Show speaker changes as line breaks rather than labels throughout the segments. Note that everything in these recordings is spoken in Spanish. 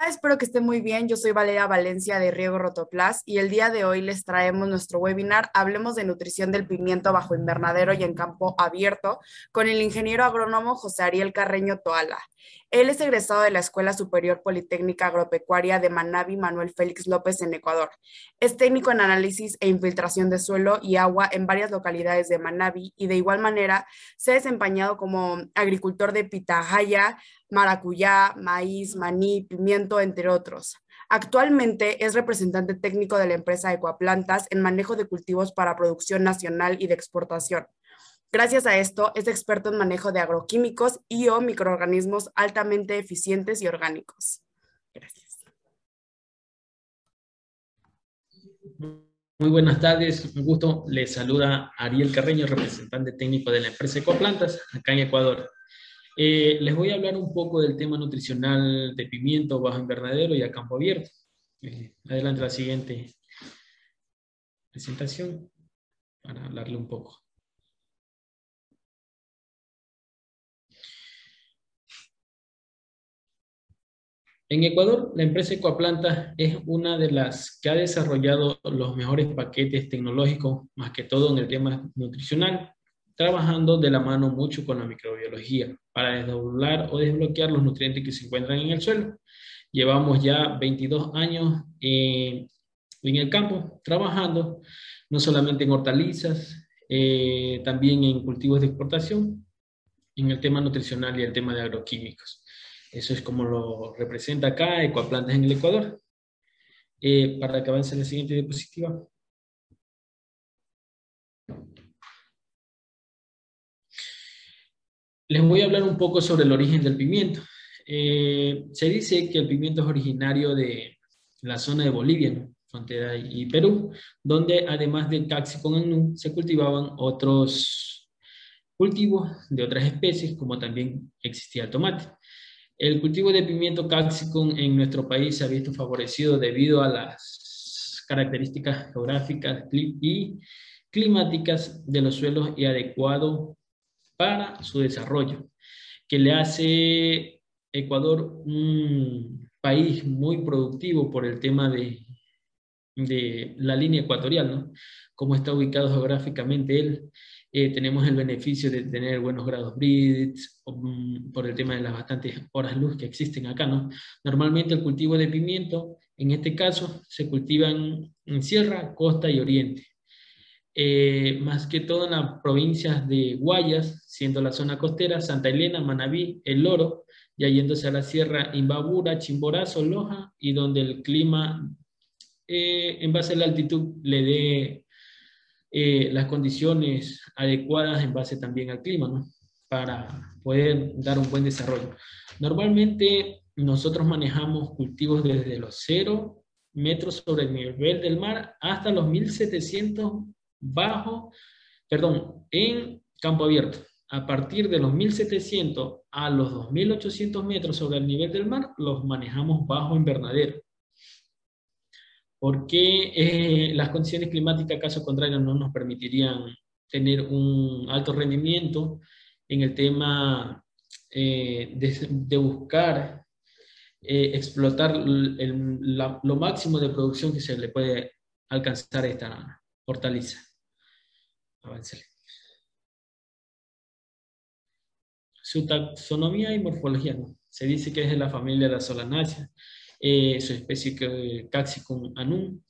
Espero que esté muy bien. Yo soy Valeria Valencia de Riego Rotoplas y el día de hoy les traemos nuestro webinar Hablemos de nutrición del pimiento bajo invernadero y en campo abierto con el ingeniero agrónomo José Ariel Carreño Toala. Él es egresado de la Escuela Superior Politécnica Agropecuaria de Manabí Manuel Félix López en Ecuador. Es técnico en análisis e infiltración de suelo y agua en varias localidades de Manabí y de igual manera se ha desempeñado como agricultor de pitahaya, maracuyá, maíz, maní, pimiento, entre otros. Actualmente es representante técnico de la empresa Ecuaplantas en manejo de cultivos para producción nacional y de exportación. Gracias a esto, es experto en manejo de agroquímicos y o microorganismos altamente eficientes y orgánicos. Gracias.
Muy buenas tardes, un gusto. Les saluda Ariel Carreño, representante técnico de la empresa Ecuaplantas, acá en Ecuador. Les voy a hablar un poco del tema nutricional de pimiento bajo invernadero y a campo abierto. Adelante la siguiente presentación para hablarle un poco. En Ecuador, la empresa Ecuaplantas es una de las que ha desarrollado los mejores paquetes tecnológicos, más que todo en el tema nutricional, trabajando de la mano mucho con la microbiología para desdoblar o desbloquear los nutrientes que se encuentran en el suelo. Llevamos ya 22 años en el campo trabajando, no solamente en hortalizas, también en cultivos de exportación, en el tema nutricional y el tema de agroquímicos. Eso es como lo representa acá Ecuaplantas en el Ecuador. Para que avance la siguiente diapositiva. Les voy a hablar un poco sobre el origen del pimiento. Se dice que el pimiento es originario de la zona de Bolivia, ¿no? Frontera y Perú, donde además del Capsicum annum se cultivaban otros cultivos de otras especies, como también existía el tomate. El cultivo de pimiento capsicum en nuestro país se ha visto favorecido debido a las características geográficas y climáticas de los suelos y adecuado para su desarrollo, que le hace Ecuador un país muy productivo por el tema de la línea ecuatorial, ¿no? Cómo está ubicado geográficamente él. Tenemos el beneficio de tener buenos grados Brix, por el tema de las bastantes horas luz que existen acá, ¿no? Normalmente el cultivo de pimiento, en este caso, se cultiva en sierra, costa y oriente. Más que todo en las provincias de Guayas, siendo la zona costera, Santa Elena, Manabí, El Oro, ya yéndose a la sierra Imbabura, Chimborazo, Loja, y donde el clima en base a la altitud le dé las condiciones adecuadas en base también al clima, ¿no? Para poder dar un buen desarrollo. Normalmente nosotros manejamos cultivos desde los 0 metros sobre el nivel del mar hasta los 1700 en campo abierto. A partir de los 1700 a los 2800 metros sobre el nivel del mar los manejamos bajo invernadero, porque las condiciones climáticas, caso contrario, no nos permitirían tener un alto rendimiento en el tema de buscar explotar lo máximo de producción que se le puede alcanzar a esta hortaliza. Avancele. Su taxonomía y morfología, ¿no? Se dice que es de la familia de las solanáceas. Su especie Capsicum annum,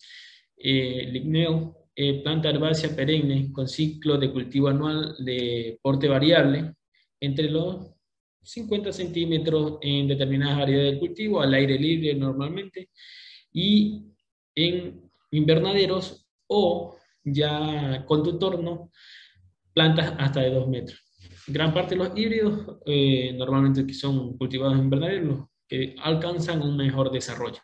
ligneo, planta herbácea perenne con ciclo de cultivo anual de porte variable entre los 50 centímetros en determinadas áreas del cultivo, al aire libre normalmente, y en invernaderos o ya con contorno, plantas hasta de 2 metros. Gran parte de los híbridos normalmente que son cultivados en invernaderos que alcanzan un mejor desarrollo.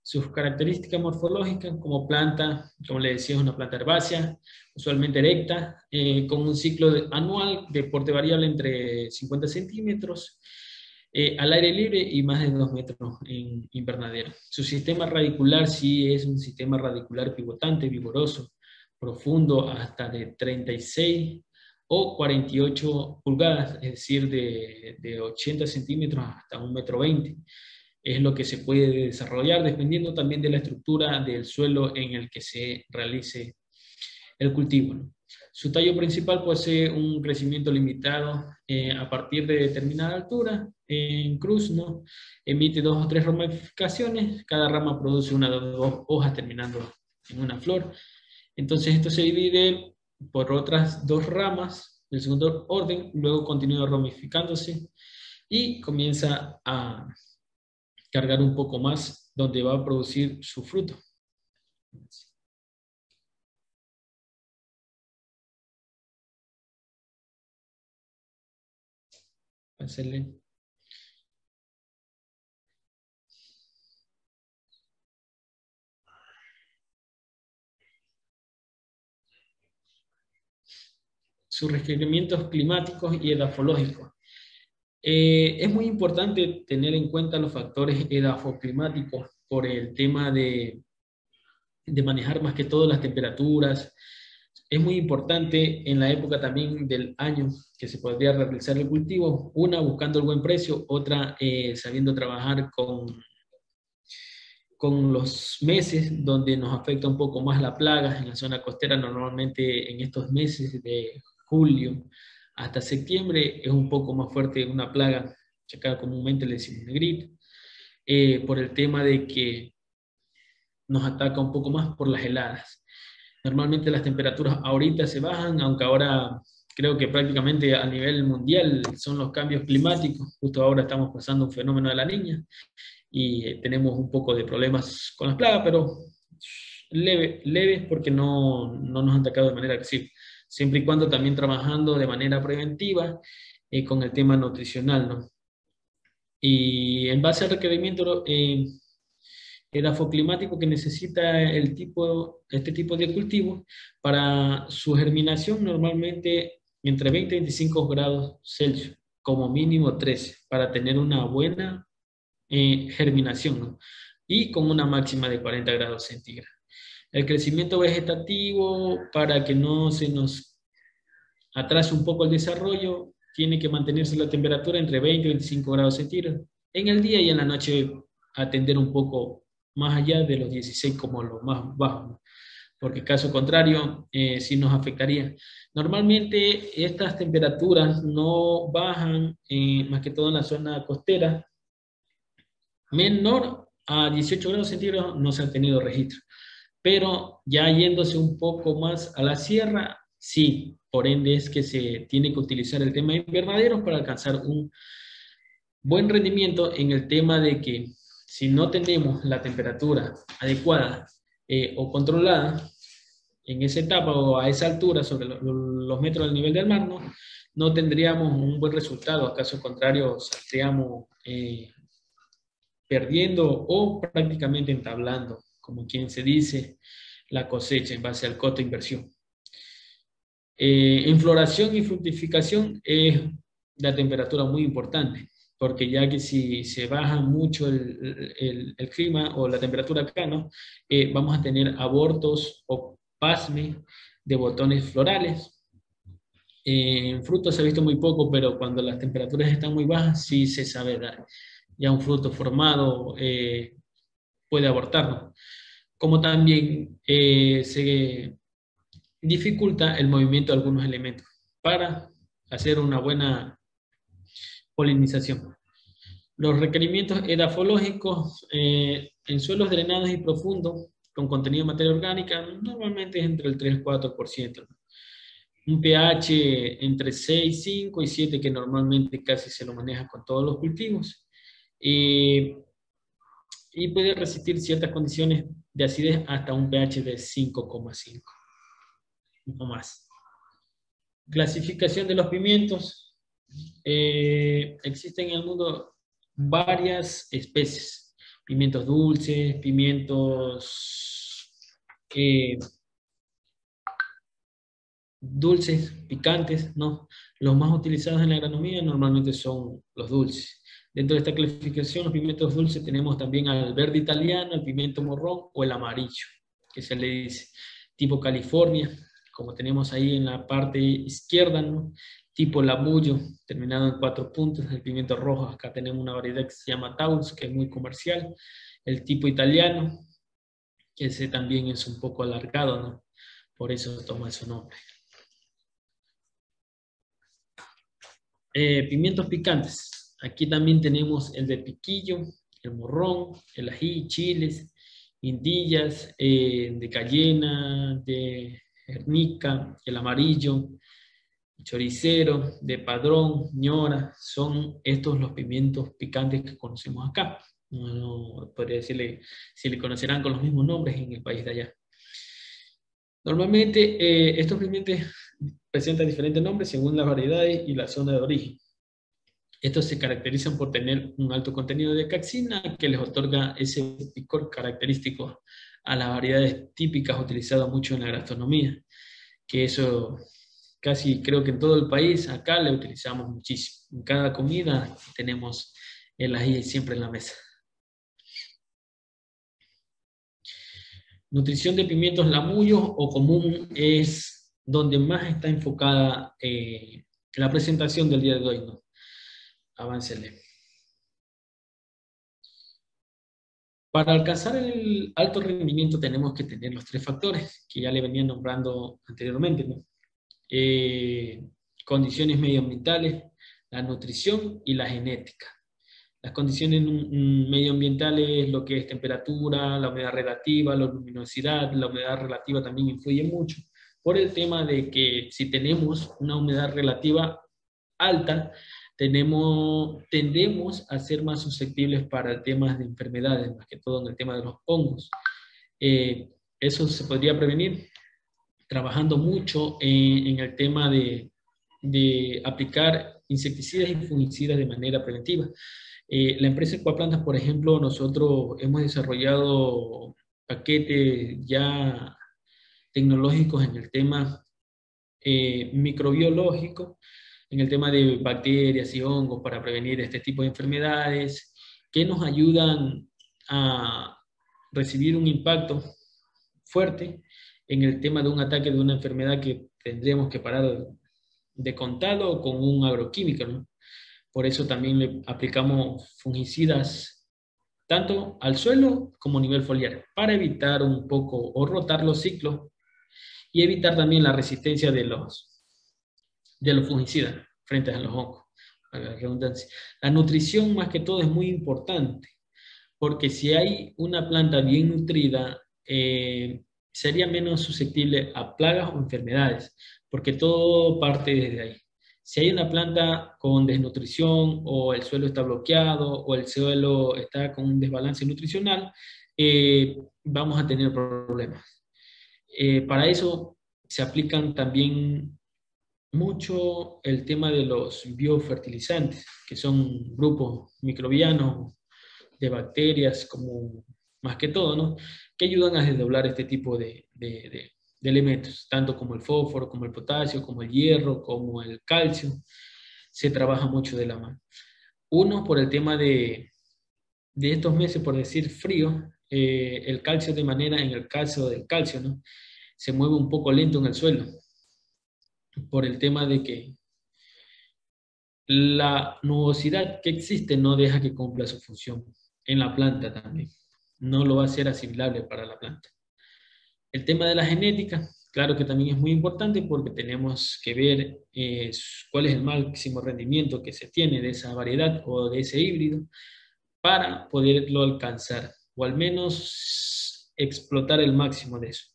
Sus características morfológicas como planta, como le decía, es una planta herbácea, usualmente erecta, con un ciclo anual de porte variable entre 50 centímetros, al aire libre y más de 2 metros en invernadero. Su sistema radicular sí es un sistema radicular pivotante, vigoroso, profundo, hasta de 36 o 48 pulgadas, es decir, de 80 centímetros hasta 1,20 m. Es lo que se puede desarrollar dependiendo también de la estructura del suelo en el que se realice el cultivo, ¿no? Su tallo principal posee un crecimiento limitado a partir de determinada altura, en cruz, ¿no? Emite 2 o 3 ramificaciones, cada rama produce una o dos hojas terminando en una flor. Entonces esto se divide por otras 2 ramas del segundo orden, luego continúa ramificándose y comienza a cargar un poco más, donde va a producir su fruto. Hacerle. Sus requerimientos climáticos y edafológicos. Es muy importante tener en cuenta los factores edafoclimáticos por el tema de manejar más que todo las temperaturas. Es muy importante en la época también del año que se podría realizar el cultivo, una buscando el buen precio, otra sabiendo trabajar con los meses donde nos afecta un poco más la plaga. En la zona costera normalmente en estos meses de julio hasta septiembre es un poco más fuerte una plaga, que acá comúnmente le decimos negrito, por el tema de que nos ataca un poco más por las heladas. Normalmente las temperaturas ahorita se bajan, aunque ahora creo que prácticamente a nivel mundial son los cambios climáticos. Justo ahora estamos pasando un fenómeno de la Niña y tenemos un poco de problemas con las plagas, pero leves porque no nos han atacado de manera agresiva. Siempre y cuando también trabajando de manera preventiva con el tema nutricional, ¿no? Y en base al requerimiento edafoclimático que necesita este tipo de cultivo, para su germinación normalmente entre 20 y 25 grados Celsius, como mínimo 13, para tener una buena germinación, ¿no? Y con una máxima de 40 grados centígrados. El crecimiento vegetativo, para que no se nos atrase un poco el desarrollo, tiene que mantenerse la temperatura entre 20 y 25 grados centígrados. En el día y en la noche atender un poco más allá de los 16 como lo más bajo, ¿no? Porque caso contrario, sí nos afectaría. Normalmente estas temperaturas no bajan, más que todo en la zona costera, menor a 18 grados centígrados no se ha tenido registro. Pero ya yéndose un poco más a la sierra, sí, por ende es que se tiene que utilizar el tema de invernaderos para alcanzar un buen rendimiento en el tema de que si no tenemos la temperatura adecuada o controlada en esa etapa o a esa altura sobre los metros del nivel del mar, no tendríamos un buen resultado. A caso contrario, saldríamos perdiendo o prácticamente entablando, como quien se dice, la cosecha en base al costo de inversión. En floración y fructificación es la temperatura muy importante, porque ya que si se baja mucho el clima o la temperatura acá, ¿no? Vamos a tener abortos o pasme de botones florales. En frutos se ha visto muy poco, pero cuando las temperaturas están muy bajas, sí se sabe dar. Ya un fruto formado puede abortar, ¿no? Como también se dificulta el movimiento de algunos elementos para hacer una buena polinización. Los requerimientos edafológicos en suelos drenados y profundos con contenido de materia orgánica normalmente es entre el 3 y el 4%. Un pH entre 6, 5 y 7 que normalmente casi se lo maneja con todos los cultivos. Y puede resistir ciertas condiciones de acidez hasta un pH de 5,5 o más. Clasificación de los pimientos. Existen en el mundo varias especies. Pimientos dulces, pimientos dulces, picantes, ¿no? Los más utilizados en la agronomía normalmente son los dulces. Dentro de esta clasificación, los pimientos dulces tenemos también al verde italiano, el pimiento morrón o el amarillo, que se le dice tipo California, como tenemos ahí en la parte izquierda, ¿no? Tipo Labullo, terminado en 4 puntos. El pimiento rojo, acá tenemos una variedad que se llama Taurus, que es muy comercial. El tipo italiano, que ese también es un poco alargado, ¿no? Por eso toma su nombre. Pimientos picantes. Aquí también tenemos el de piquillo, el morrón, el ají, chiles, guindillas, de cayena, de hernica, el amarillo, choricero, de padrón, ñora. Son estos los pimientos picantes que conocemos acá. No podría decirle si le conocerán con los mismos nombres en el país de allá. Normalmente estos pimientos presentan diferentes nombres según las variedades y la zona de origen. Estos se caracterizan por tener un alto contenido de capsina que les otorga ese picor característico a las variedades típicas utilizadas mucho en la gastronomía, que eso casi creo que en todo el país acá le utilizamos muchísimo. En cada comida tenemos el ají siempre en la mesa. Nutrición de pimientos lamullos o común es donde más está enfocada la presentación del día de hoy, ¿no? Aváncele. Para alcanzar el alto rendimiento tenemos que tener los 3 factores que ya le venía nombrando anteriormente, ¿no? Condiciones medioambientales, la nutrición y la genética. Las condiciones medioambientales, lo que es temperatura, la humedad relativa, la luminosidad, la humedad relativa también influye mucho, por el tema de que si tenemos una humedad relativa alta, tendemos a ser más susceptibles para temas de enfermedades, más que todo en el tema de los hongos. Eso se podría prevenir trabajando mucho en el tema de aplicar insecticidas y fungicidas de manera preventiva. La empresa Ecuaplantas, por ejemplo, nosotros hemos desarrollado paquetes ya tecnológicos en el tema microbiológico, en el tema de bacterias y hongos para prevenir este tipo de enfermedades, que nos ayudan a recibir un impacto fuerte en el tema de un ataque de una enfermedad que tendríamos que parar de contado con un agroquímico, ¿no? Por eso también le aplicamos fungicidas tanto al suelo como a nivel foliar, para evitar un poco o rotar los ciclos y evitar también la resistencia de los fungicidas frente a los hongos, a la redundancia. La nutrición más que todo es muy importante, porque si hay una planta bien nutrida, sería menos susceptible a plagas o enfermedades, porque todo parte desde ahí. Si hay una planta con desnutrición o el suelo está bloqueado o el suelo está con un desbalance nutricional, vamos a tener problemas. Para eso se aplican también mucho el tema de los biofertilizantes, que son grupos microbianos de bacterias, como más que todo, ¿no? Que ayudan a desdoblar este tipo de elementos, tanto como el fósforo, como el potasio, como el hierro, como el calcio. Se trabaja mucho de la mano. Uno, por el tema de estos meses, por decir frío, el calcio de manera, en el caso del calcio, ¿no? Se mueve un poco lento en el suelo, por el tema de que la nubosidad que existe no deja que cumpla su función en la planta también. No lo va a hacer asimilable para la planta. El tema de la genética, claro que también es muy importante porque tenemos que ver cuál es el máximo rendimiento que se tiene de esa variedad o de ese híbrido para poderlo alcanzar o al menos explotar el máximo de eso.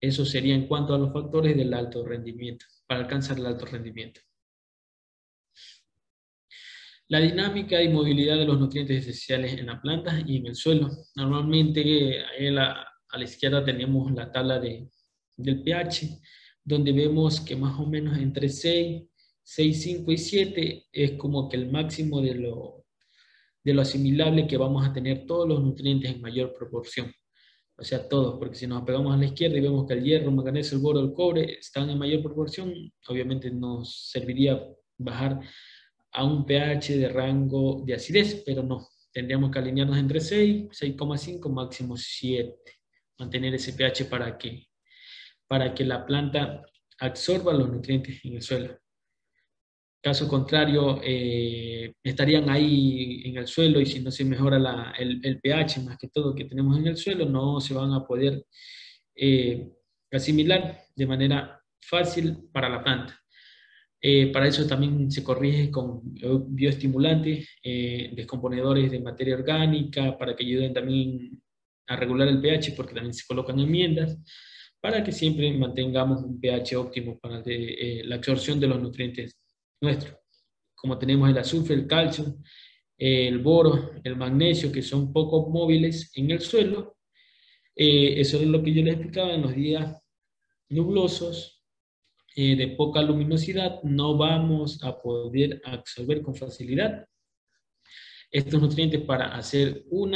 Eso sería en cuanto a los factores del alto rendimiento, para alcanzar el alto rendimiento. La dinámica y movilidad de los nutrientes esenciales en la planta y en el suelo. Normalmente a la izquierda tenemos la tabla del pH, donde vemos que más o menos entre 6, 6, 5 y 7 es como que el máximo de lo asimilable que vamos a tener todos los nutrientes en mayor proporción. O sea, todos, porque si nos apegamos a la izquierda y vemos que el hierro, el manganeso, el boro, el cobre están en mayor proporción, obviamente nos serviría bajar a un pH de rango de acidez, pero no, tendríamos que alinearnos entre 6, 6,5, máximo 7, mantener ese pH para que la planta absorba los nutrientes en el suelo. Caso contrario, estarían ahí en el suelo y si no se mejora el pH, más que todo que tenemos en el suelo, no se van a poder eh, asimilar de manera fácil para la planta. Para eso también se corrige con bioestimulantes, descomponedores de materia orgánica, para que ayuden también a regular el pH, porque también se colocan enmiendas, para que siempre mantengamos un pH óptimo para la absorción de los nutrientes nuestros. Como tenemos el azufre, el calcio, el boro, el magnesio, que son poco móviles en el suelo, eso es lo que yo les explicaba en los días nublosos, de poca luminosidad, no vamos a poder absorber con facilidad estos nutrientes para hacer un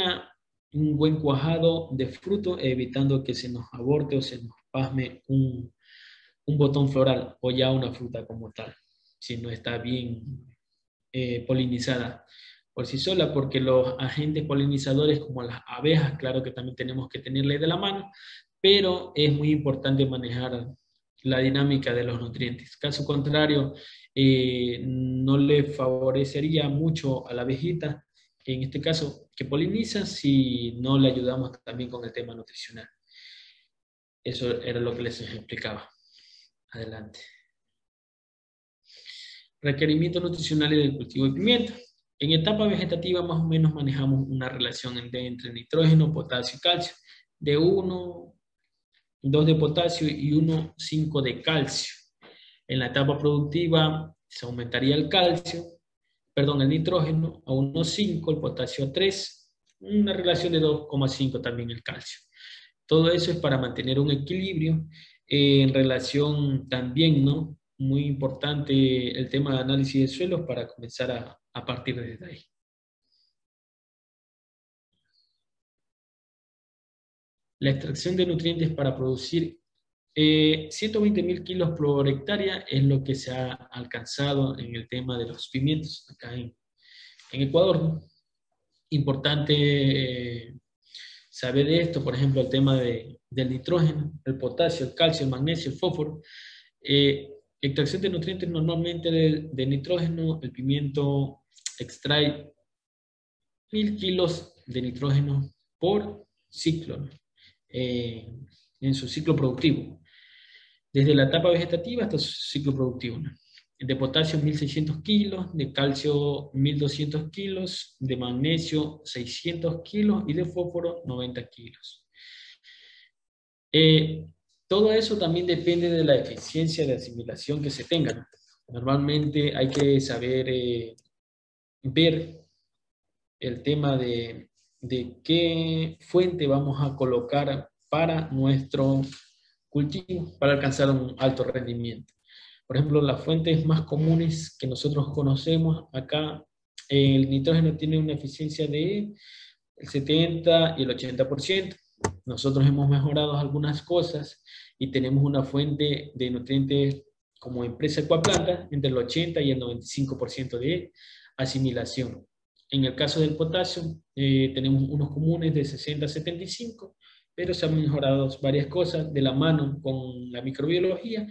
buen cuajado de fruto, evitando que se nos aborte o se nos pasme un botón floral o ya una fruta como tal, si no está bien polinizada por sí sola, porque los agentes polinizadores como las abejas, claro que también tenemos que tenerles de la mano, pero es muy importante manejar la dinámica de los nutrientes. Caso contrario, no le favorecería mucho a la abejita, en este caso, que poliniza, si no le ayudamos también con el tema nutricional. Eso era lo que les explicaba. Adelante. Requerimientos nutricionales del cultivo de pimienta. En etapa vegetativa más o menos manejamos una relación entre nitrógeno, potasio y calcio, de 1, 2 de potasio y 1, 5 de calcio. En la etapa productiva se aumentaría el nitrógeno a 1,5, el potasio a 3, una relación de 2,5 también el calcio. Todo eso es para mantener un equilibrio en relación también, ¿no? Muy importante el tema de análisis de suelos para comenzar a partir desde ahí. La extracción de nutrientes para producir 120.000 kilos por hectárea es lo que se ha alcanzado en el tema de los pimientos acá en Ecuador, ¿no? Importante saber de esto, por ejemplo, el tema del nitrógeno, el potasio, el calcio, el magnesio, el fósforo. Extracción de nutrientes normalmente de nitrógeno, el pimiento extrae 1.000 kilos de nitrógeno por ciclo, ¿no? En su ciclo productivo, desde la etapa vegetativa hasta su ciclo productivo, ¿no? De potasio 1.600 kilos, de calcio 1.200 kilos, de magnesio 600 kilos y de fósforo 90 kilos. Todo eso también depende de la eficiencia de asimilación que se tenga, ¿no? Normalmente hay que saber ver el tema de qué fuente vamos a colocar para nuestro cultivo, para alcanzar un alto rendimiento. Por ejemplo, las fuentes más comunes que nosotros conocemos acá, el nitrógeno tiene una eficiencia de el 70 y el 80%. Nosotros hemos mejorado algunas cosas y tenemos una fuente de nutrientes como empresa Ecuaplanta entre el 80 y el 95% de asimilación. En el caso del potasio, tenemos unos comunes de 60 a 75, pero se han mejorado varias cosas de la mano con la microbiología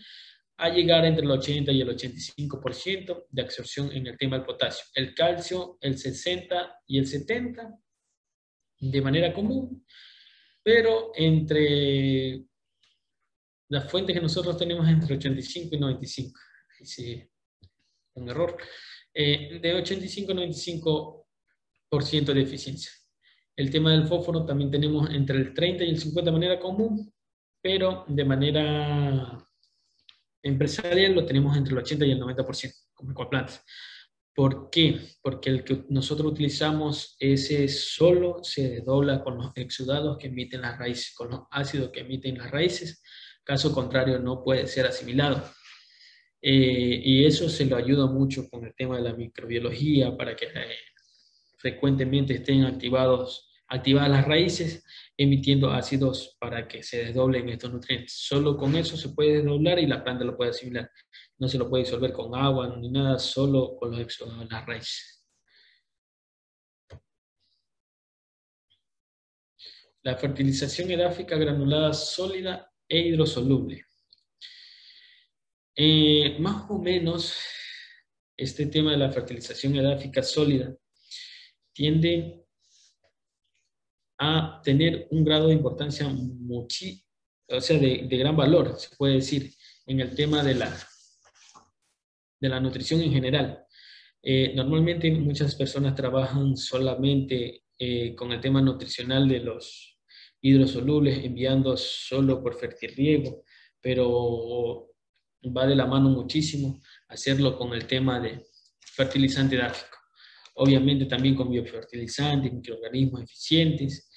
a llegar entre el 80 y el 85% de absorción en el tema del potasio. El calcio, el 60 y el 70 de manera común, pero entre las fuentes que nosotros tenemos entre 85 y 95. Ahí sí, un error. De 85 a 95% de eficiencia. El tema del fósforo también tenemos entre el 30 y el 50 de manera común, pero de manera empresarial lo tenemos entre el 80 y el 90% como Ecuaplantas. ¿Por qué? Porque el que nosotros utilizamos, ese solo se desdobla con los exudados que emiten las raíces, con los ácidos que emiten las raíces. Caso contrario, no puede ser asimilado. Y eso se lo ayuda mucho con el tema de la microbiología para que frecuentemente estén activadas las raíces, emitiendo ácidos para que se desdoblen estos nutrientes. Solo con eso se puede desdoblar y la planta lo puede asimilar. No se lo puede disolver con agua ni nada, solo con los exudados de las raíces. La fertilización edáfica granulada sólida e hidrosoluble. Más o menos, este tema de la fertilización edáfica sólida tiende a tener un grado de importancia o sea, de gran valor, se puede decir, en el tema de la nutrición en general. Normalmente muchas personas trabajan solamente con el tema nutricional de los hidrosolubles, enviando solo por fertirriego, pero va de la mano muchísimo hacerlo con el tema de fertilizante edáfico. Obviamente también con biofertilizantes, microorganismos eficientes,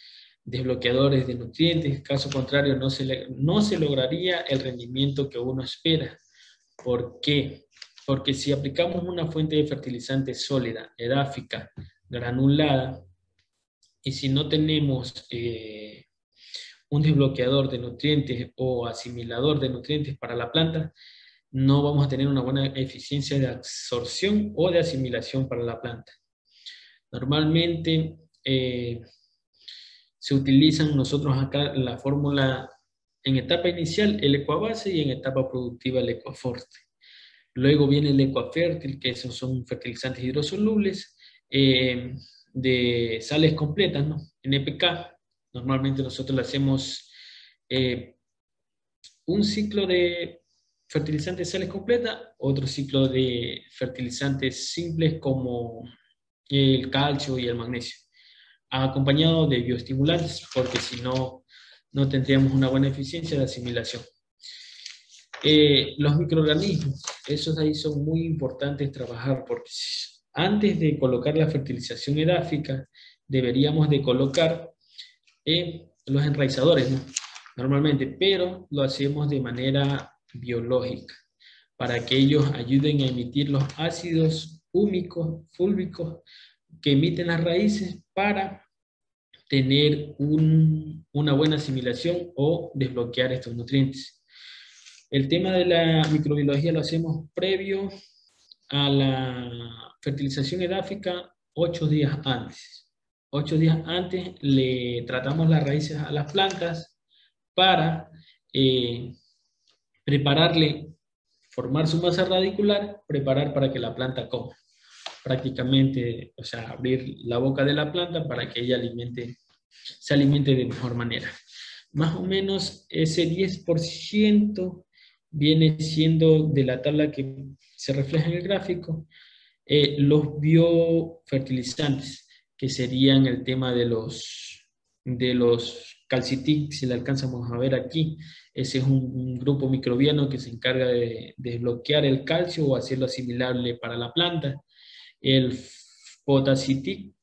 desbloqueadores de nutrientes. Caso contrario, no se lograría el rendimiento que uno espera. ¿Por qué? Porque si aplicamos una fuente de fertilizante sólida, edáfica, granulada, y si no tenemos un desbloqueador de nutrientes o asimilador de nutrientes para la planta, no vamos a tener una buena eficiencia de absorción o de asimilación para la planta. Normalmente se utilizan nosotros acá la fórmula en etapa inicial, el Ecuabase, y en etapa productiva el Ecuaforte. Luego viene el Ecuafértil, que esos son fertilizantes hidrosolubles, de sales completas, ¿no? NPK. Normalmente nosotros le hacemos un ciclo de fertilizantes de sales completas, otro ciclo de fertilizantes simples como el calcio y el magnesio, acompañado de bioestimulantes, porque si no, no tendríamos una buena eficiencia de asimilación. Los microorganismos, esos ahí son muy importantes trabajar, porque antes de colocar la fertilización edáfica, deberíamos de colocar los enraizadores, ¿no? Normalmente, pero lo hacemos de manera biológica, para que ellos ayuden a emitir los ácidos húmicos, fúlvicos, que emiten las raíces para tener una buena asimilación o desbloquear estos nutrientes. El tema de la microbiología lo hacemos previo a la fertilización edáfica 8 días antes. 8 días antes le tratamos las raíces a las plantas para prepararle, formar su masa radicular, preparar para que la planta coma. Prácticamente, o sea, abrir la boca de la planta para que ella se alimente de mejor manera. Más o menos ese 10% viene siendo de la tabla que se refleja en el gráfico, los biofertilizantes, que serían el tema de los calcitic, si le alcanzamos a ver aquí. Ese es un grupo microbiano que se encarga de desbloquear el calcio o hacerlo asimilable para la planta. El potassitic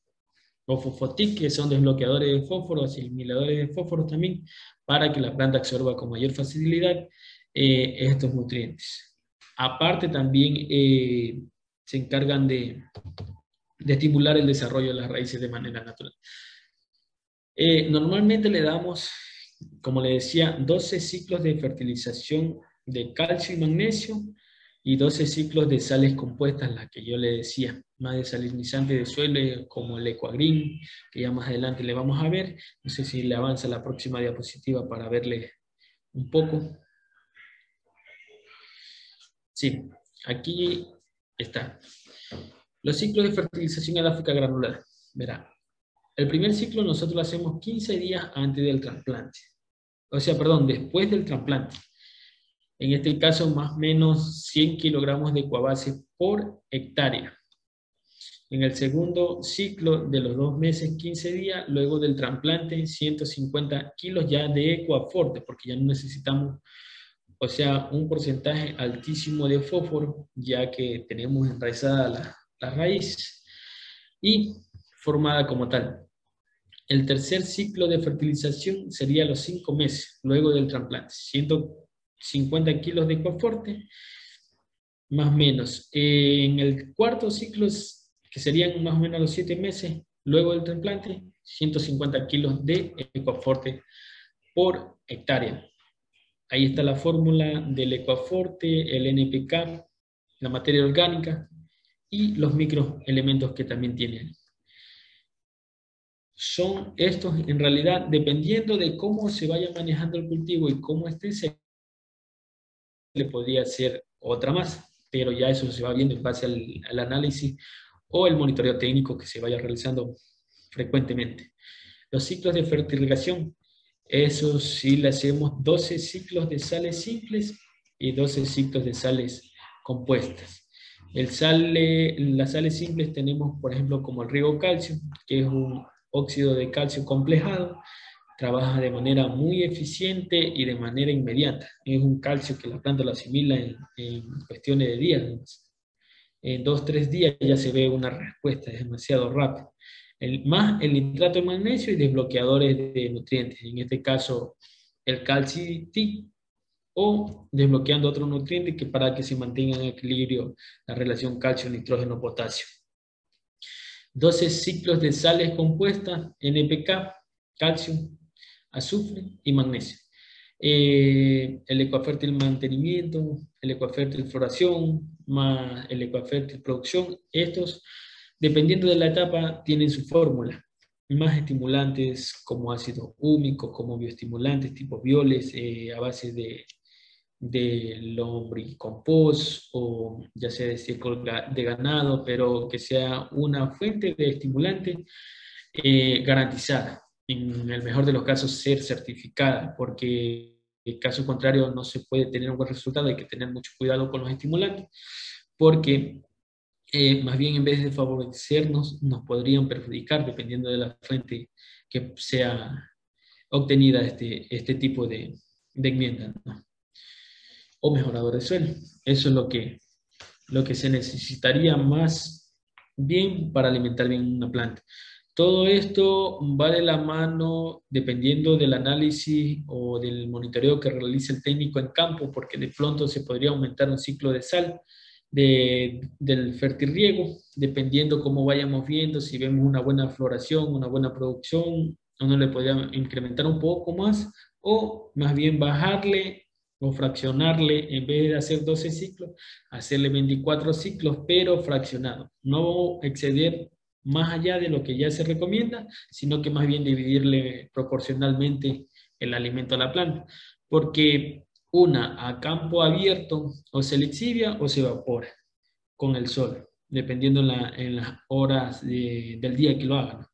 o fosfotic, que son desbloqueadores de fósforo, asimiladores de fósforo también, para que la planta absorba con mayor facilidad estos nutrientes. Aparte también se encargan de estimular el desarrollo de las raíces de manera natural. Normalmente le damos, como le decía, 12 ciclos de fertilización de calcio y magnesio y 12 ciclos de sales compuestas, las que yo le decía, más desalinizante de suelo como el Equagreen, que ya más adelante le vamos a ver. No sé si le avanza la próxima diapositiva para verle un poco. Sí, aquí está. Los ciclos de fertilización edáfica granular. Verá, el primer ciclo nosotros lo hacemos 15 días antes del trasplante. O sea, perdón, después del trasplante. En este caso, más o menos 100 kilogramos de Ecuabase por hectárea. En el segundo ciclo de los 2 meses, 15 días, luego del trasplante, 150 kilos ya de Ecuaforte, porque ya no necesitamos, o sea, un porcentaje altísimo de fósforo, ya que tenemos enraizada la raíz y formada como tal. El tercer ciclo de fertilización sería a los 5 meses, luego del trasplante. 150 kilos de Ecuaforte, más o menos. En el cuarto ciclo, que serían más o menos los 7 meses, luego del trasplante, 150 kilos de Ecuaforte por hectárea. Ahí está la fórmula del Ecuaforte, el NPK, la materia orgánica y los microelementos que también tienen. Son estos, en realidad, dependiendo de cómo se vaya manejando el cultivo y cómo esté, se le podría hacer otra más, pero ya eso se va viendo en base al análisis o el monitoreo técnico que se vaya realizando frecuentemente. Los ciclos de fertirrigación, eso sí le hacemos 12 ciclos de sales simples y 12 ciclos de sales compuestas. Las sales simples tenemos, por ejemplo, como el riego calcio, que es un óxido de calcio complejado, trabaja de manera muy eficiente y de manera inmediata. Es un calcio que la planta lo asimila en cuestiones de días. En 2 o 3 días ya se ve una respuesta, es demasiado rápido. Más el nitrato de magnesio y desbloqueadores de nutrientes, en este caso el calcitic o desbloqueando otro nutriente que para que se mantenga en equilibrio la relación calcio-nitrógeno-potasio. 12 ciclos de sales compuestas, NPK, calcio, azufre y magnesio. El Ecuafértil mantenimiento, el Ecuafértil floración, más el Ecuafértil producción, estos, dependiendo de la etapa, tienen su fórmula. Más estimulantes como ácido húmico, como bioestimulantes tipo bioles a base de lombricompost o ya sea de estiércol de ganado, pero que sea una fuente de estimulante garantizada. En el mejor de los casos, ser certificada, porque en caso contrario no se puede tener un buen resultado. Hay que tener mucho cuidado con los estimulantes, porque más bien en vez de favorecernos, nos podrían perjudicar dependiendo de la fuente que sea obtenida este tipo de enmienda, ¿no? O mejorador de suelo. Eso es lo que se necesitaría más bien para alimentar bien una planta. Todo esto va de la mano dependiendo del análisis o del monitoreo que realice el técnico en campo, porque de pronto se podría aumentar un ciclo de sal del fertirriego, dependiendo cómo vayamos viendo, si vemos una buena floración, una buena producción, uno le podría incrementar un poco más o más bien bajarle o fraccionarle, en vez de hacer 12 ciclos, hacerle 24 ciclos, pero fraccionados. No exceder más allá de lo que ya se recomienda, sino que más bien dividirle proporcionalmente el alimento a la planta. Porque una a campo abierto o se lexivia o se evapora con el sol, dependiendo en las horas del día que lo hagan.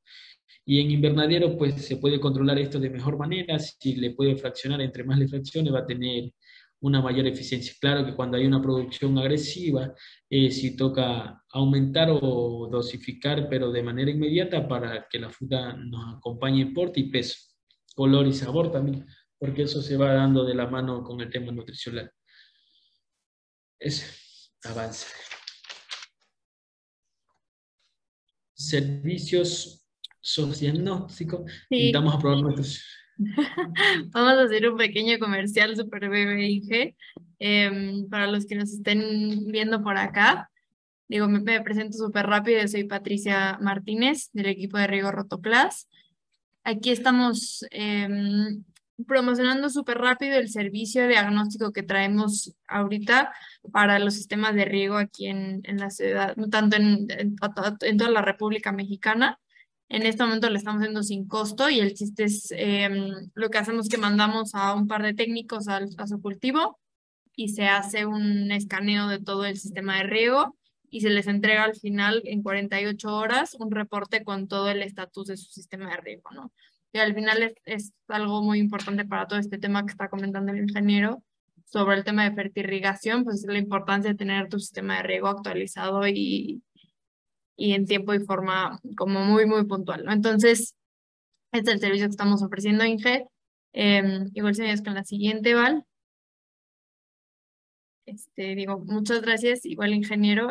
Y en invernadero, pues se puede controlar esto de mejor manera. Si le puede fraccionar, entre más le fraccione, va a tener una mayor eficiencia. Claro que cuando hay una producción agresiva, si toca aumentar o dosificar, pero de manera inmediata para que la fruta nos acompañe en porte y peso, color y sabor también, porque eso se va dando de la mano con el tema nutricional. Eso, avanza. Servicios sociodiagnósticos.
Sí,
Invitamos a probar nuestros.
vamos a hacer un pequeño comercial súper breve, Inge. Para los que nos estén viendo por acá, digo, me presento súper rápido. Yo soy Patricia Martínez del equipo de Riego Rotoplas. Aquí estamos promocionando súper rápido el servicio de diagnóstico que traemos ahorita para los sistemas de riego aquí en la ciudad, tanto en toda la República Mexicana. En este momento lo estamos haciendo sin costo y el chiste es lo que hacemos es que mandamos a un par de técnicos a su cultivo y se hace un escaneo de todo el sistema de riego y se les entrega al final en 48 horas un reporte con todo el estatus de su sistema de riego, ¿no? Y al final es algo muy importante para todo este tema que está comentando el ingeniero sobre el tema de fertirrigación, pues es la importancia de tener tu sistema de riego actualizado y en tiempo y forma como muy, muy puntual, ¿no? Entonces, este es el servicio que estamos ofreciendo, Inge. Igual si me con la siguiente, Val. Digo, muchas gracias, igual ingeniero.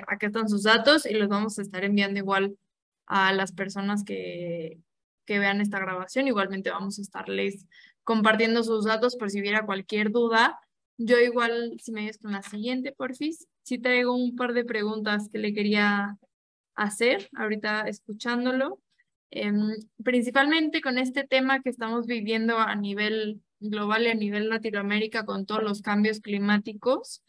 Acá están sus datos y los vamos a estar enviando igual a las personas que vean esta grabación. Igualmente vamos a estarles compartiendo sus datos por si hubiera cualquier duda. Yo igual, si me ayudas con la siguiente, porfis, sí traigo un par de preguntas que le quería hacer ahorita escuchándolo. Principalmente con este tema que estamos viviendo a nivel global y a nivel Latinoamérica con todos los cambios climáticos.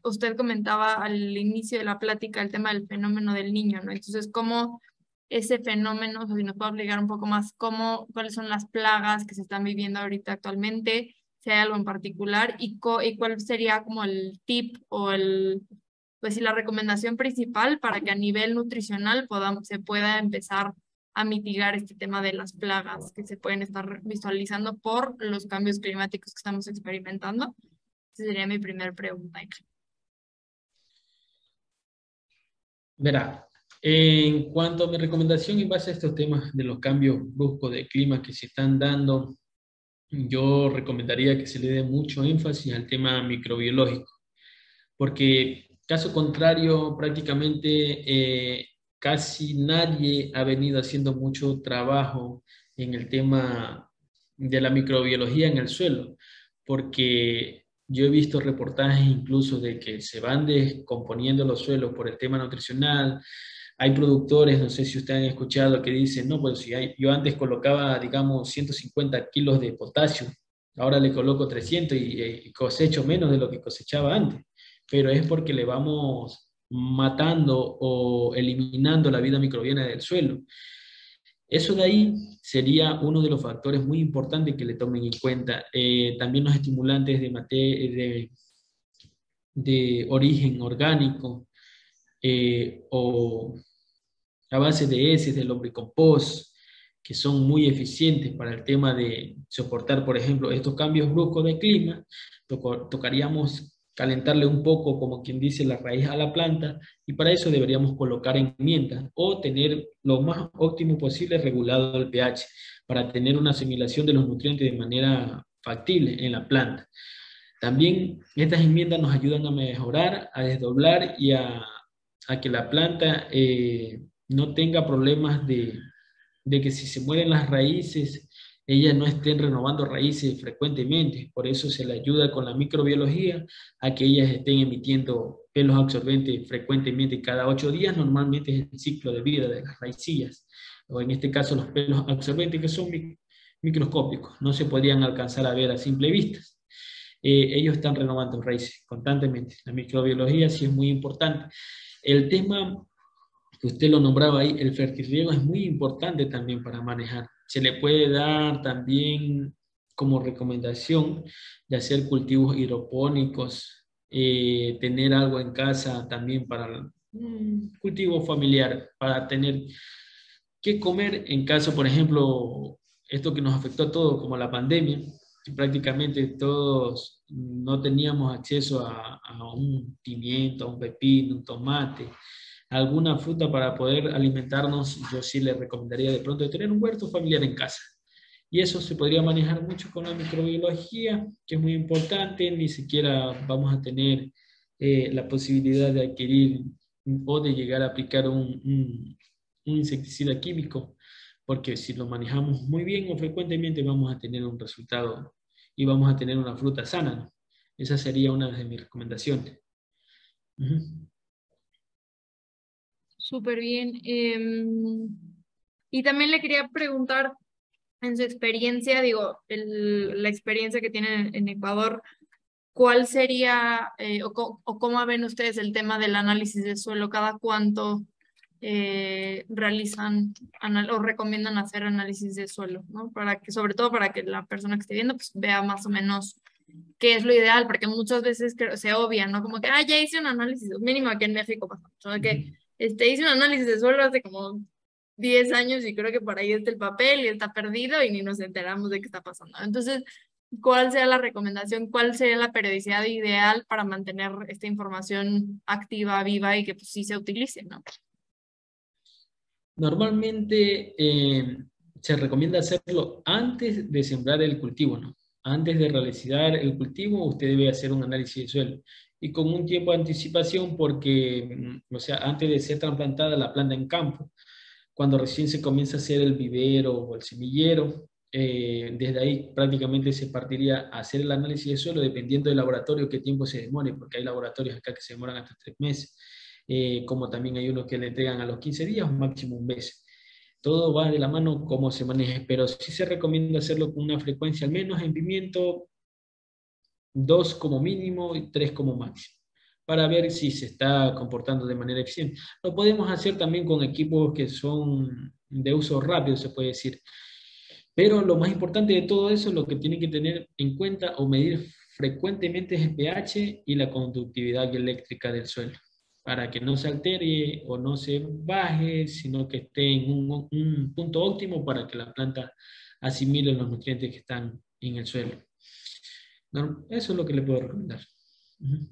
Usted comentaba al inicio de la plática el tema del fenómeno del niño, ¿no? Entonces, ¿cómo ese fenómeno, o si nos puede explicar un poco más cuáles son las plagas que se están viviendo ahorita actualmente, si hay algo en particular, y cuál sería como el tip o pues sí, la recomendación principal para que a nivel nutricional se pueda empezar a mitigar este tema de las plagas que se pueden estar visualizando por los cambios climáticos que estamos experimentando. Esa sería mi primera pregunta.
Verá, en cuanto a mi recomendación en base a estos temas de los cambios bruscos de clima que se están dando, yo recomendaría que se le dé mucho énfasis al tema microbiológico, porque caso contrario, prácticamente casi nadie ha venido haciendo mucho trabajo en el tema de la microbiología en el suelo, porque yo he visto reportajes incluso de que se van descomponiendo los suelos por el tema nutricional. Hay productores, no sé si ustedes han escuchado, que dicen, no, pues si yo antes colocaba, digamos, 150 kilos de potasio, ahora le coloco 300 y cosecho menos de lo que cosechaba antes, pero es porque le vamos matando o eliminando la vida microbiana del suelo. Eso de ahí sería uno de los factores muy importantes que le tomen en cuenta. También los estimulantes de origen orgánico o a base de heces, del lombricompost, que son muy eficientes para el tema de soportar, por ejemplo, estos cambios bruscos de clima. Tocaríamos calentarle un poco, como quien dice, la raíz a la planta, y para eso deberíamos colocar enmiendas o tener lo más óptimo posible regulado el pH, para tener una asimilación de los nutrientes de manera factible en la planta. También estas enmiendas nos ayudan a mejorar, a desdoblar y a que la planta no tenga problemas de que si se mueren las raíces, ellas no estén renovando raíces frecuentemente. Por eso se le ayuda con la microbiología a que ellas estén emitiendo pelos absorbentes frecuentemente cada 8 días. Normalmente es el ciclo de vida de las raicillas, o en este caso los pelos absorbentes, que son microscópicos, no se podrían alcanzar a ver a simple vista. Ellos están renovando raíces constantemente. La microbiología sí es muy importante. El tema que usted lo nombraba ahí, el fertirriego, es muy importante también para manejar. Se le puede dar también como recomendación de hacer cultivos hidropónicos, tener algo en casa también para cultivo familiar, para tener que comer en caso, por ejemplo, esto que nos afectó a todos, como la pandemia, que prácticamente todos no teníamos acceso a un pimiento, a un pepino, un tomate, alguna fruta para poder alimentarnos. Yo sí le recomendaría de pronto tener un huerto familiar en casa. Y eso se podría manejar mucho con la microbiología, que es muy importante. Ni siquiera vamos a tener la posibilidad de adquirir o de llegar a aplicar un insecticida químico, porque si lo manejamos muy bien o frecuentemente vamos a tener un resultado y vamos a tener una fruta sana, ¿no? Esa sería una de mis recomendaciones.
Súper bien. Y también le quería preguntar, en su experiencia, digo, la experiencia que tienen en Ecuador, ¿cuál sería o cómo ven ustedes el tema del análisis de suelo? ¿Cada cuánto realizan o recomiendan hacer análisis de suelo, ¿no? Para que, sobre todo para que la persona que esté viendo pues, vea más o menos qué es lo ideal, porque muchas veces se obvia, ¿no? Como que, ya hice un análisis, mínimo aquí en México pasa mucho, que hice un análisis de suelo hace como 10 años y creo que por ahí está el papel y está perdido y ni nos enteramos de qué está pasando. Entonces, ¿cuál sea la recomendación? ¿Cuál sería la periodicidad ideal para mantener esta información activa, viva y que pues, sí se utilice, ¿no?
Normalmente se recomienda hacerlo antes de sembrar el cultivo, ¿no? Antes de realizar el cultivo, usted debe hacer un análisis de suelo y con un tiempo de anticipación porque, o sea, antes de ser trasplantada la planta en campo, cuando recién se comienza a hacer el vivero o el semillero, desde ahí prácticamente se partiría a hacer el análisis de suelo dependiendo del laboratorio, qué tiempo se demore, porque hay laboratorios acá que se demoran hasta 3 meses, como también hay unos que le entregan a los 15 días o máximo un mes. Todo va de la mano cómo se maneje, pero sí se recomienda hacerlo con una frecuencia al menos en pimiento 2 como mínimo y 3 como máximo, para ver si se está comportando de manera eficiente. Lo podemos hacer también con equipos que son de uso rápido, se puede decir. Pero lo más importante de todo eso, lo que tienen que tener en cuenta o medir frecuentemente es el pH y la conductividad eléctrica del suelo, para que no se altere o no se baje, sino que esté en un punto óptimo para que la planta asimile los nutrientes que están en el suelo. No, eso es lo que le puedo recomendar. Ujú.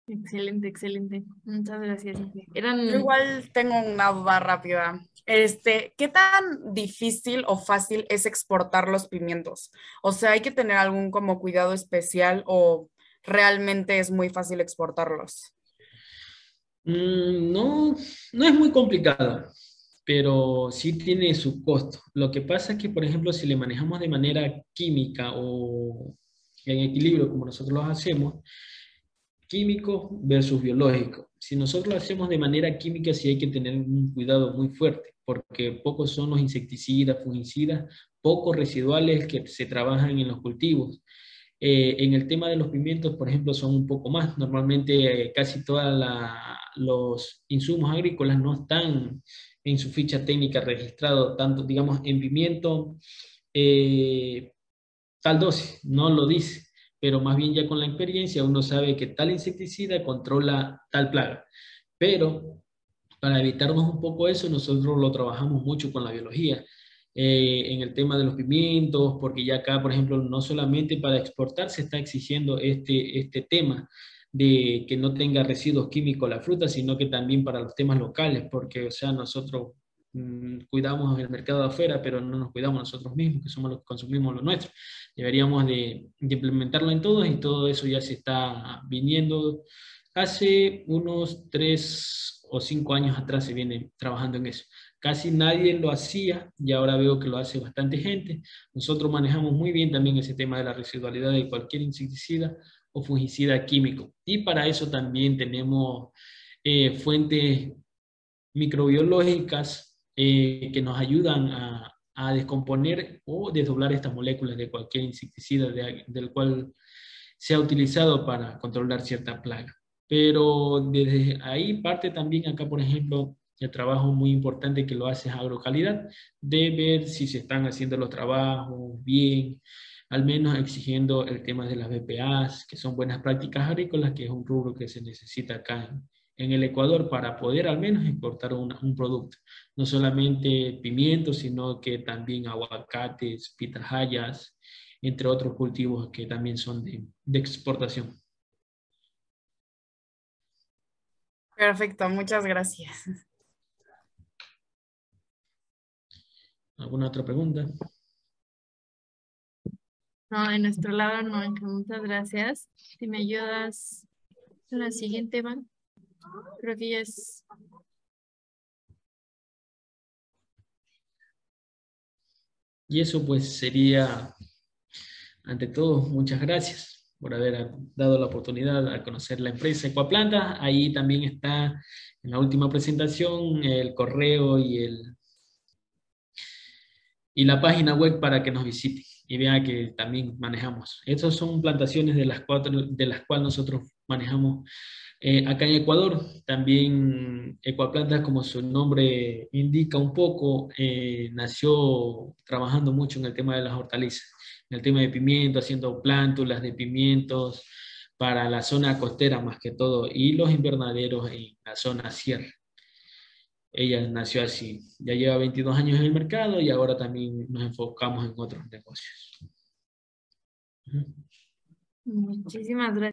Excelente, excelente. Muchas gracias, Inge.
Yo
Eran,
igual tengo una duda rápida. ¿Qué tan difícil o fácil es exportar los pimientos? O sea, ¿hay que tener algún como cuidado especial o realmente es muy fácil exportarlos?
No, no es muy complicado, pero sí tiene su costo. Lo que pasa es que, por ejemplo, si le manejamos de manera química o en equilibrio, como nosotros lo hacemos, químico versus biológico. Si nosotros lo hacemos de manera química, sí hay que tener un cuidado muy fuerte, porque pocos son los insecticidas, fungicidas, pocos residuales que se trabajan en los cultivos. En el tema de los pimientos, por ejemplo, son un poco más. Normalmente casi todos los insumos agrícolas no están en su ficha técnica registrado, tanto, digamos, en pimiento, eh, tal dosis, no lo dice, pero más bien ya con la experiencia uno sabe que tal insecticida controla tal plaga. Pero para evitarnos un poco eso, nosotros lo trabajamos mucho con la biología. En el tema de los pimientos, porque ya acá, por ejemplo, no solamente para exportar se está exigiendo este tema de que no tenga residuos químicos la fruta, sino que también para los temas locales, porque, o sea, nosotros cuidamos el mercado de afuera, pero no nos cuidamos nosotros mismos, que somos los que consumimos lo nuestro. Deberíamos de implementarlo en todos y todo eso ya se está viniendo. Hace unos 3 o 5 años atrás se viene trabajando en eso. Casi nadie lo hacía y ahora veo que lo hace bastante gente. Nosotros manejamos muy bien también ese tema de la residualidad de cualquier insecticida o fungicida químico. Y para eso también tenemos fuentes microbiológicas que nos ayudan a descomponer o desdoblar estas moléculas de cualquier insecticida del cual se ha utilizado para controlar cierta plaga. Pero desde ahí parte también acá, por ejemplo, el trabajo muy importante que lo hace Agrocalidad, de ver si se están haciendo los trabajos bien, al menos exigiendo el tema de las BPAs, que son buenas prácticas agrícolas, que es un rubro que se necesita acá en el Ecuador para poder al menos exportar un producto. No solamente pimientos, sino que también aguacates, pitahayas, entre otros cultivos que también son de exportación.
Perfecto, muchas gracias.
¿Alguna otra pregunta?
no, de nuestro lado no, Inge. Muchas gracias. Si me ayudas con la siguiente, Van. Creo que ya es.
Y eso pues sería, ante todo, muchas gracias por haber dado la oportunidad a conocer la empresa Ecuaplanta. Ahí también está en la última presentación el correo y la página web para que nos visite y vea que también manejamos. Estas son plantaciones de las cuales nosotros manejamos acá en Ecuador. También Ecuaplanta, como su nombre indica un poco, nació trabajando mucho en el tema de las hortalizas, en el tema de pimiento, haciendo plántulas de pimientos para la zona costera más que todo y los invernaderos en la zona sierra. Ella nació así, ya lleva 22 años en el mercado y ahora también nos enfocamos en otros negocios.
Muchísimas gracias.